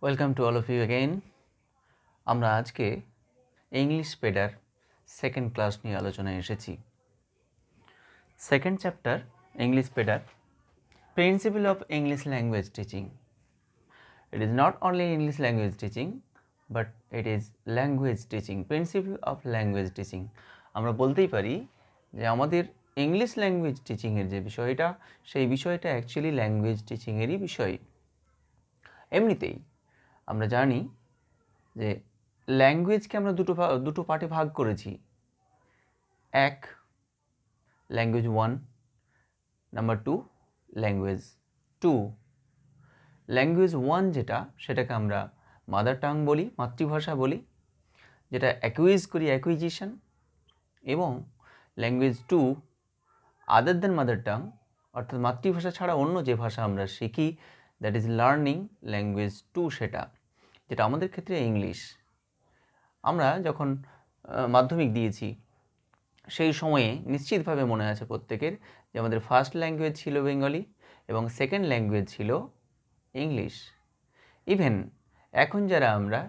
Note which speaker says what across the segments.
Speaker 1: Welcome to all of you again. আমরা আজকে English paper second class নিয়ে আলোচনায় এসেছি। Second chapter English paper principle of English language teaching. It is not only English language teaching but it is language teaching, principle of language teaching. আমরা বলতেই পারি যে আমাদের ইংলিশ ল্যাঙ্গুয়েজ টিচিংয়ের যে বিষয়টা, সেই বিষয়টা অ্যাকচুয়ালি ল্যাঙ্গুয়েজ টিচিংয়েরই বিষয়। এমনিতেই আমরা জানি যে ল্যাঙ্গুয়েজকে আমরা দুটো পার্টে ভাগ করেছি। এক, ল্যাঙ্গুয়েজ 1, নাম্বার 2 ল্যাঙ্গুয়েজ 2। ল্যাঙ্গুয়েজ 1 যেটা, সেটাকে আমরা মাদার টাং বলি, মাতৃভাষা বলি, যেটা অ্যাকুইজ করি, অ্যাকুইজিশন। এবং ল্যাঙ্গুয়েজ 2 আদার দেন মাদার টাং, অর্থাৎ মাতৃভাষা ছাড়া অন্য যে ভাষা আমরা শিখি, দ্যাট ইজ লার্নিং ল্যাঙ্গুয়েজ 2, সেটা যেটা আমাদের ক্ষেত্রে ইংলিশ। আমরা যখন মাধ্যমিক দিয়েছি সেই সময়ে নিশ্চিতভাবে মনে আছে প্রত্যেকের যে আমাদের ফার্স্ট ল্যাঙ্গুয়েজ ছিল বেঙ্গলি এবং সেকেন্ড ল্যাঙ্গুয়েজ ছিল ইংলিশ। ইভেন এখন যারা আমরা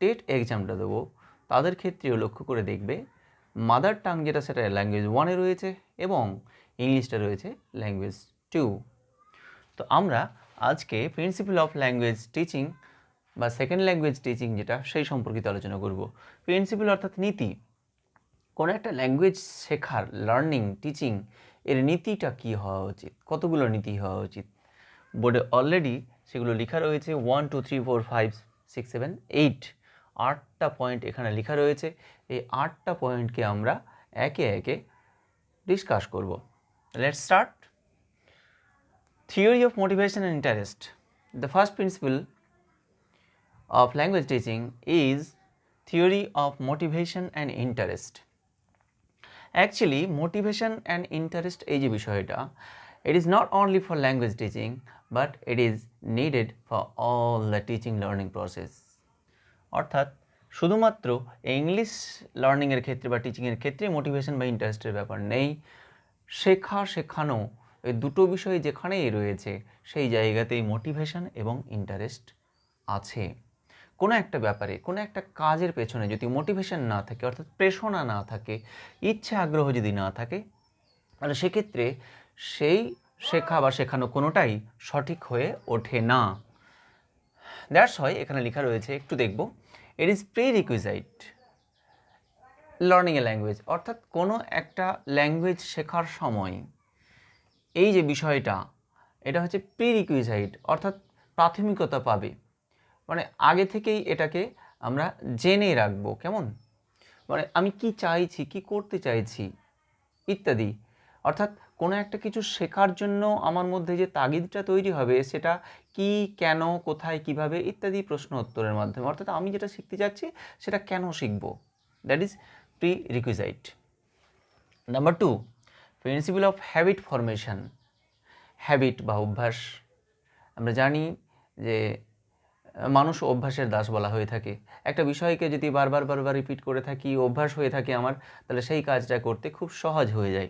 Speaker 1: টেট এক্সামটা দেবো তাদের ক্ষেত্রেও লক্ষ্য করে দেখবে মাদার টাং যেটা সেটা ল্যাঙ্গুয়েজ 1-এ রয়েছে এবং ইংলিশটা রয়েছে ল্যাঙ্গুয়েজ 2। তো আমরা আজকে প্রিন্সিপল অফ ল্যাঙ্গুয়েজ টিচিং বা সেকেন্ড ল্যাঙ্গুয়েজ টিচিং যেটা, সেই সম্পর্কিত আলোচনা করব। প্রিন্সিপল অর্থাৎ নীতি। কোনো একটা ল্যাঙ্গুয়েজ শেখার, লার্নিং, টিচিং এর নীতিটা কী হওয়া উচিত, কতগুলো নীতি হওয়া উচিত। বোর্ডে অলরেডি সেগুলো লেখা রয়েছে 1 2 3 4 5 6 7 8, 8টা পয়েন্ট এখানে লেখা রয়েছে। এই 8টা পয়েন্টকে আমরা একে একে ডিসকাস করব। Let's start. Theory of motivation and interest. The first principle of language teaching is theory of motivation and interest. Actually, motivation and interest এই যে বিষয়টা, it is not only for language teaching but it is needed for all the teaching learning process. অর্থাৎ শুধুমাত্র English লার্নিংয়ের ক্ষেত্রে বা টিচিংয়ের ক্ষেত্রে motivation বা ইন্টারেস্টের ব্যাপার নেই। শেখানো এই দুটো বিষয় যেখানেই রয়েছে সেই জায়গাতেই মোটিভেশন এবং ইন্টারেস্ট আছে। কোনো একটা ব্যাপারে, কোনো একটা কাজের পেছনে যদি মোটিভেশন না থাকে, অর্থাৎ প্রেরণা না থাকে, ইচ্ছা আগ্রহ যদি না থাকে, তাহলে সেক্ষেত্রে সেই শেখা বা শেখানো কোনোটাই সঠিক হয়ে ওঠে না। দ্যাটস হয় এখানে লেখা রয়েছে, একটু দেখব। It is prerequisite learning a language, অর্থাৎ কোনো একটা ল্যাঙ্গুয়েজ শেখার সময় এই যে বিষয়টা, এটা হচ্ছে প্রি রিকুইজাইট, অর্থাৎ প্রাথমিকতা পাবে। মানে আগে থেকেই এটাকে আমরা জেনে রাখবো। কেমন? মানে আমি কি চাইছি, কি করতে চাইছি ইত্যাদি। অর্থাৎ কোনো একটা কিছু শেখার জন্য আমার মধ্যে যে তাগিদটা তৈরি হবে, সেটা কি, কেন, কোথায়, কিভাবে ইত্যাদি প্রশ্ন উত্তরের মাধ্যমে। অর্থাৎ আমি যেটা শিখতে যাচ্ছি সেটা কেন শিখবো, that is prerequisite. Number 2, principle of habit formation. Habit বা অভ্যাস, আমরা জানি যে মানুষ অভ্যাসের দাস বলা হয়ে থাকে। একটা বিষয়কে যদি বারবার রিপিট করে থাকি, অভ্যাস হয়ে থাকে আমার, তাহলে সেই কাজটা করতে খুব সহজ হয়ে যায়।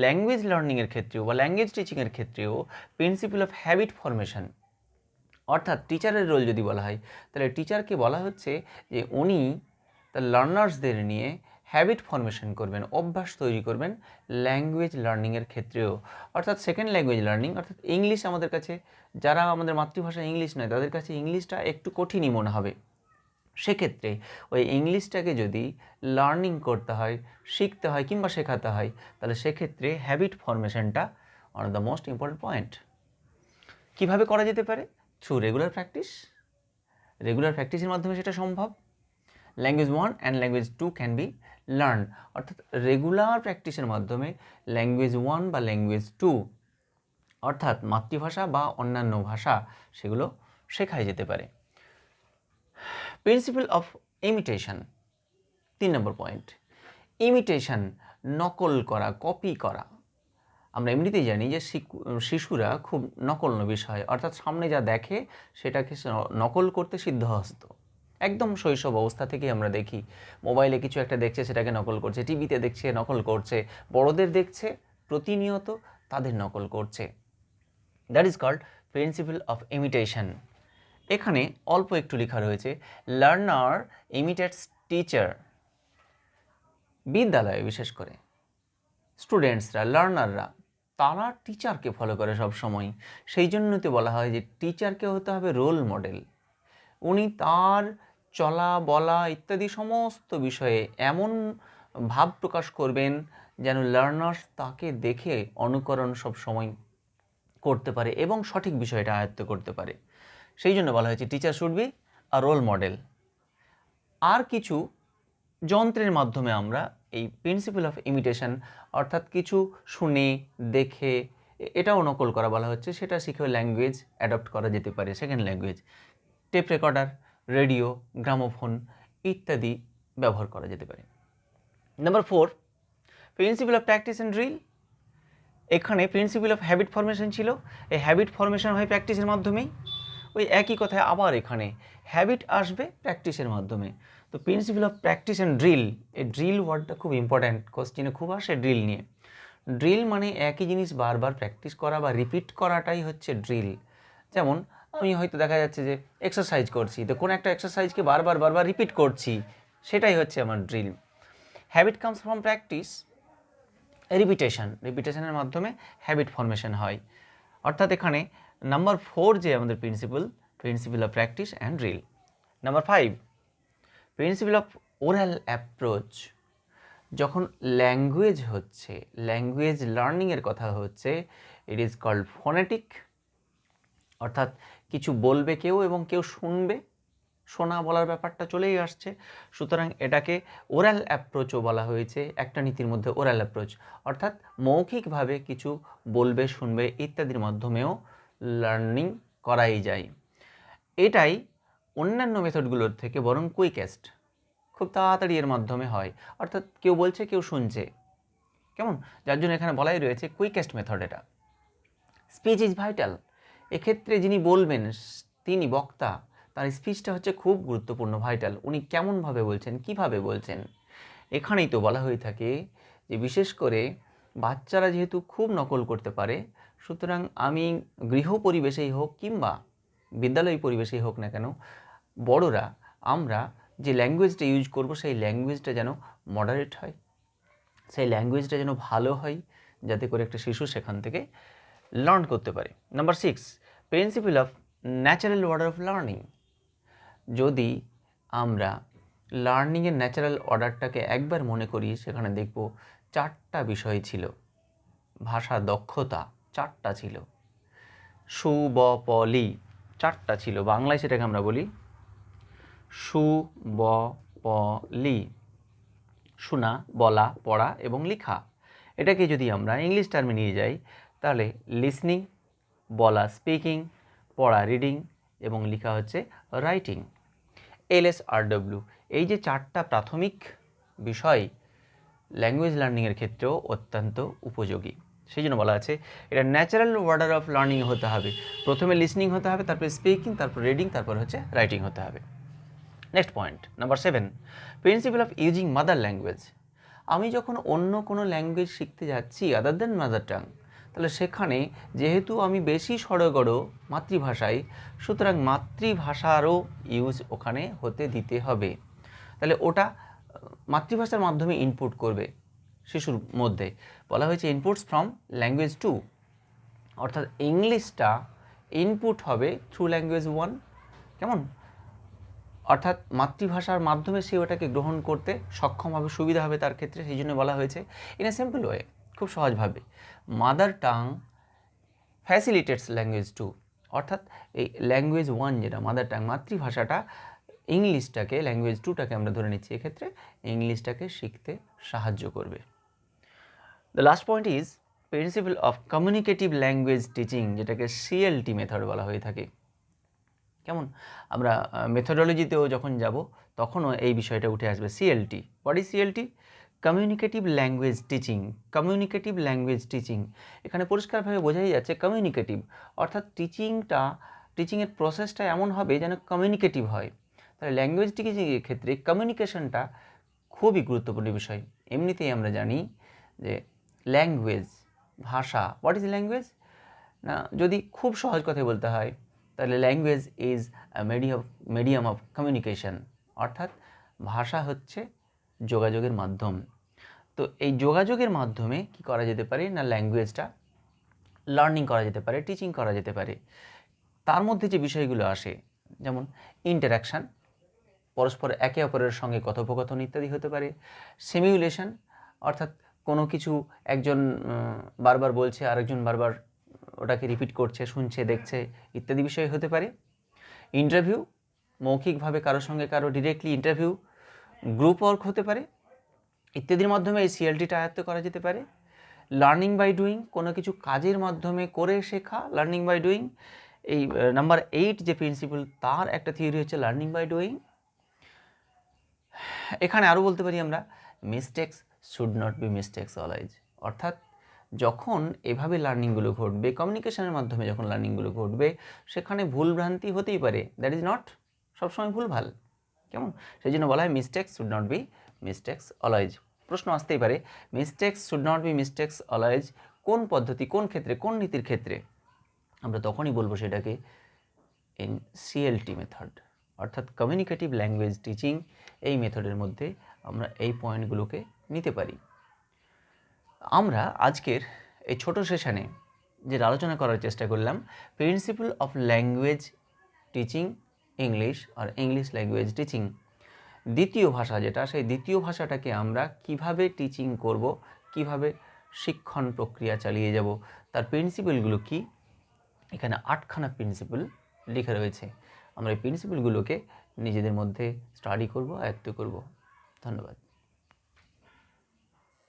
Speaker 1: ল্যাঙ্গুয়েজ লার্নিংয়ের ক্ষেত্রেও বা ল্যাঙ্গুয়েজ টিচিংয়ের ক্ষেত্রেও প্রিন্সিপল অফ হ্যাবিট ফরমেশন, অর্থাৎ টিচারের রোল যদি বলা হয়, তাহলে টিচারকে বলা হচ্ছে যে উনি তার লার্নার্সদের নিয়ে হ্যাবিট ফরমেশন করবেন, অভ্যাস তৈরি করবেন ল্যাঙ্গুয়েজ লার্নিংয়ের ক্ষেত্রেও। অর্থাৎ সেকেন্ড ল্যাঙ্গুয়েজ লার্নিং, অর্থাৎ ইংলিশ আমাদের কাছে, যারা আমাদের মাতৃভাষা ইংলিশ নয় তাদের কাছে ইংলিশটা একটু কঠিনই মনে হবে। সেক্ষেত্রে ওই ইংলিশটাকে যদি লার্নিং করতে হয়, শিখতে হয় কিংবা শেখাতে হয়, তাহলে সেক্ষেত্রে হ্যাবিট ফরমেশনটা one of the most important point. কীভাবে করা যেতে পারে? Through regular practice. রেগুলার প্র্যাকটিসের মাধ্যমে সেটা সম্ভব। Language 1 and language 2 can be learn, অর্থাৎ রেগুলার প্র্যাকটিসের মাধ্যমে ল্যাঙ্গুয়েজ 1 বা ল্যাঙ্গুয়েজ 2, অর্থাৎ মাতৃভাষা বা অন্যান্য ভাষা, সেগুলো শেখাই যেতে পারে। Principle of imitation, 3 number point. Imitation, নকল করা, কপি করা। আমরা এমনিতেই জানি যে শিশুরা খুব নকলনবিশ হয়, অর্থাৎ সামনে যা দেখে সেটাকে নকল করতে সিদ্ধহস্ত। একদম শৈশব অবস্থা থেকেই আমরা দেখি, মোবাইলে কিছু একটা দেখছে সেটাকে নকল করছে, টিভিতে দেখছে নকল করছে, বড়দের দেখছে প্রতিনিয়ত তাদের নকল করছে। That is called principle of imitation. এখানে অল্প একটু লেখা রয়েছে, লার্নার ইমিটেটস টিচার। বিদ্যালয়ে বিশেষ করে স্টুডেন্টসরা, লার্নাররা, তারা টিচারকে ফলো করে সব সময়। সেই জন্যই তো বলা হয় যে টিচারকে হতে হবে রোল মডেল। উনি তার চলা বলা ইত্যাদি সমস্ত বিষয়ে এমন ভাব প্রকাশ করবেন যেন লার্নার্স তাকে দেখে অনুকরণ সব সময় করতে পারে এবং সঠিক বিষয়টা আয়ত্ত করতে পারে। সেই জন্য বলা হয়েছে teacher should be a role model. আর কিছু যন্ত্রের মাধ্যমে আমরা এই প্রিন্সিপাল অফ ইমিটেশন, অর্থাৎ কিছু শুনে দেখে এটাও নকল করা বলা হচ্ছে, সেটা শিখে ল্যাঙ্গুয়েজ অ্যাডপ্ট করা যেতে পারে, second language. Tape recorder, radio, gramophone ইত্যাদি ব্যবহার করা যেতে পারে। Number 4, principle of practice and drill. এখানে প্রিন্সিপাল অফ হ্যাবিট ফরমেশন ছিল, এই হ্যাবিট ফরমেশন হয় প্র্যাকটিসের মাধ্যমেই। ওই একই কথায় আবার এখানে হ্যাবিট আসবে প্র্যাকটিসের মাধ্যমে। তো principal of practice and drill, এই ড্রিল ওয়ার্ডটা খুব ইম্পর্ট্যান্ট, কোশ্চেনে খুব আসে ড্রিল নিয়ে। ড্রিল মানে একই জিনিস বারবার প্র্যাকটিস করা বা রিপিট করাটাই হচ্ছে ড্রিল। যেমন আমি হয়তো দেখা যাচ্ছে যে এক্সারসাইজ করছি, তো কোনো একটা এক্সারসাইজকে বারবার রিপিট করছি, সেটাই হচ্ছে আমার drill. Habit comes from practice, রিপিটেশনের মাধ্যমে হ্যাবিট ফরমেশন হয়। অর্থাৎ এখানে নাম্বার 4 যে আমাদের principal of practice and drill. Number 5, principal of oral approach. যখন ল্যাঙ্গুয়েজ লার্নিংয়ের কথা হচ্ছে, ইট ইজ কল্ড ফোনেটিক, অর্থাৎ কিছু বলবে কেউ এবং কেউ শুনবে, শোনা বলার ব্যাপারটা চলেই আসছে। সুতরাং এটাকে ওরাল অ্যাপ্রোচও বলা হয়েছে, একটা নীতির মধ্যে ওরাল অ্যাপ্রোচ, অর্থাৎ মৌখিকভাবে কিছু বলবে, শুনবে ইত্যাদির মাধ্যমেও লার্নিং করাই যায়। এটাই অন্যান্য মেথডগুলোর থেকে বরং কুইকেস্ট, খুব তাড়াতাড়ি এর মাধ্যমে হয়, অর্থাৎ কেউ বলছে কেউ শুনছে, কেমন, যার জন্য এখানে বলাই রয়েছে কুইকেস্ট মেথড এটা। স্পিচ ইজ ভাইটাল, এক্ষেত্রে যিনি বলবেন, তিনি বক্তা, তার স্পিচটা হচ্ছে খুব গুরুত্বপূর্ণ, ভাইটাল। উনি কেমনভাবে বলছেন, কিভাবে বলছেন। এখানেই তো বলা হয়ে থাকে যে বিশেষ করে বাচ্চারা যেহেতু খুব নকল করতে পারে, সুতরাং আমি গৃহ পরিবেশেই হোক কিংবা বিদ্যালয় পরিবেশেই হোক না কেন, বড়রা আমরা যে ল্যাঙ্গুয়েজটা ইউজ করব সেই ল্যাঙ্গুয়েজটা যেন মডারেট হয়, সেই ল্যাঙ্গুয়েজটা যেন ভালো হয়, যাতে করে একটা শিশু সেখান থেকে লার্ন করতে পারে। Number 6, principal of natural order of learning. যদি আমরা লার্নিংয়ের ন্যাচারাল অর্ডারটাকে একবার মনে করি, সেখানে দেখব 4টা বিষয় ছিল। ভাষা দক্ষতা 4টা ছিল, সু ব প লি 4টা ছিল, বাংলায় সেটাকে আমরা বলি সু ব প লি, শোনা, বলা, পড়া এবং লেখা। এটাকে যদি আমরা ইংলিশ টার্মে নিয়ে যাই, তাহলে লিসনিং, বলা স্পিকিং, পড়া রিডিং এবং লেখা হচ্ছে রাইটিং। LSRW, এই যে 4টা প্রাথমিক বিষয় ল্যাঙ্গুয়েজ লার্নিংয়ের ক্ষেত্রেও অত্যন্ত উপযোগী। সেই জন্য বলা আছে এটা ন্যাচারাল অর্ডার অফ লার্নিং হতে হবে। প্রথমে লিসনিং হতে হবে, তারপরে স্পিকিং, তারপর রিডিং, তারপর হচ্ছে রাইটিং হতে হবে। Next point, number 7, principal of using mother language. আমি যখন অন্য কোনো ল্যাঙ্গুয়েজ শিখতে যাচ্ছি আদার দেন মাদার টাং, তাহলে সেখানে যেহেতু আমি বেশি সড়গড় মাতৃভাষায়, সুতরাং মাতৃভাষারও ইউজ ওখানে হতে দিতে হবে। তাহলে ওটা মাতৃভাষার মাধ্যমে ইনপুট করবে শিশুর মধ্যে। বলা হয়েছে ইনপুটস ফ্রম ল্যাঙ্গুয়েজ 2, অর্থাৎ ইংলিশটা ইনপুট হবে থ্রু ল্যাঙ্গুয়েজ 1, কেমন, অর্থাৎ মাতৃভাষার মাধ্যমে সে ওটাকে গ্রহণ করতে সক্ষম হবে, সুবিধা হবে তার ক্ষেত্রে। সেই জন্য বলা হয়েছে ইন এ সিম্পল ওয়ে, খুব সহজভাবে, মাদার টাং ফ্যাসিলিটেটস ল্যাঙ্গুয়েজ 2, অর্থাৎ এই ল্যাঙ্গুয়েজ 1 যেটা মাদার টাং মাতৃভাষাটা, ইংলিশটাকে, ল্যাঙ্গুয়েজ 2টাকে আমরা ধরে নিচ্ছি, এক্ষেত্রে ইংলিশটাকে শিখতে সাহায্য করবে। The last point is principal of communicative language teaching, যেটাকে CLT মেথড বলা হয়ে থাকে। কেমন, আমরা মেথোডোলজিতেও যখন যাব তখনও এই বিষয়টা উঠে আসবে। CLT, what is CLT? Communicative language teaching. Communicative language teaching, এখানে পরিষ্কারভাবে বোঝাই যাচ্ছে কমিউনিকেটিভ, অর্থাৎ টিচিংয়ের প্রসেসটা এমন হবে যেন কমিউনিকেটিভ হয়। তাহলে ল্যাঙ্গুয়েজ টিচিংয়ের ক্ষেত্রে কমিউনিকেশনটা খুবই গুরুত্বপূর্ণ বিষয়। এমনিতেই আমরা জানি যে ল্যাঙ্গুয়েজ, ভাষা, হোয়াট ইজ ল্যাঙ্গুয়েজ না, যদি খুব সহজ কথায় বলতে হয়, তাহলে language is medium of communication, অর্থাৎ ভাষা হচ্ছে যোগাযোগের মাধ্যম। তো এই যোগাযোগের মাধ্যমে কি করা যেতে পারে না, ল্যাঙ্গুয়েজটা লার্নিং করা যেতে পারে, টিচিং করা যেতে পারে। তার মধ্যে যে বিষয়গুলো আসে, যেমন ইন্টারাকশান, পরস্পর একে অপরের সঙ্গে কথোপকথন ইত্যাদি হতে পারে। সিমিউলেশন, অর্থাৎ কোনো কিছু একজন বারবার বলছে, আরেকজন বারবার ওটাকে রিপিট করছে, শুনছে, দেখছে ইত্যাদি বিষয় হতে পারে। ইন্টারভিউ, মৌখিকভাবে কারোর সঙ্গে কারো ডিরেক্টলি ইন্টারভিউ, গ্রুপ ওয়ার্ক হতে পারে ইত্যাদির মাধ্যমে এই সিএলটিটা আয়ত্ত করা যেতে পারে। লার্নিং বাই ডুইং, কোনো কিছু কাজের মাধ্যমে করে শেখা, লার্নিং বাই ডুইং। এই নাম্বার 8 যে প্রিন্সিপাল, তার একটা থিওরি হচ্ছে লার্নিং বাই ডুইং। এখানে আরও বলতে পারি আমরা, mistakes should not be mistakes always, অর্থাৎ যখন এভাবে লার্নিংগুলো ঘটবে, কমিউনিকেশনের মাধ্যমে যখন লার্নিংগুলো ঘটবে, সেখানে ভুলভ্রান্তি হতেই পারে, দ্যাট ইজ নট সবসময় ভুলভাল, কেমন? সেই জন্য বলা হয় mistakes should not be mistakes always. প্রশ্ন আসতেই পারে, mistakes should not be mistakes always কোন পদ্ধতি, কোন ক্ষেত্রে, কোন নীতির ক্ষেত্রে? আমরা তখনই বলবো সেটাকে ইন সিএলটি মেথড, অর্থাৎ কমিউনিকেটিভ ল্যাঙ্গুয়েজ টিচিং। এই মেথডের মধ্যে আমরা এই পয়েন্টগুলোকে নিতে পারি। আমরা আজকের এই ছোট সেশনে যে আলোচনা করার চেষ্টা করলাম, principle of language teaching English আর ইংলিশ ল্যাঙ্গুয়েজ টিচিং, দ্বিতীয় ভাষা যেটা, সেই দ্বিতীয় ভাষাটাকে আমরা কিভাবে টিচিং করব, কিভাবে শিক্ষণ প্রক্রিয়া চালিয়ে যাব, তার প্রিন্সিপালগুলো কি। এখানে 8খানা প্রিন্সিপাল লেখা রয়েছে। আমরা এই প্রিন্সিপালগুলোকে নিজেদের মধ্যে স্টাডি করব, আয়ত্ত করব। ধন্যবাদ।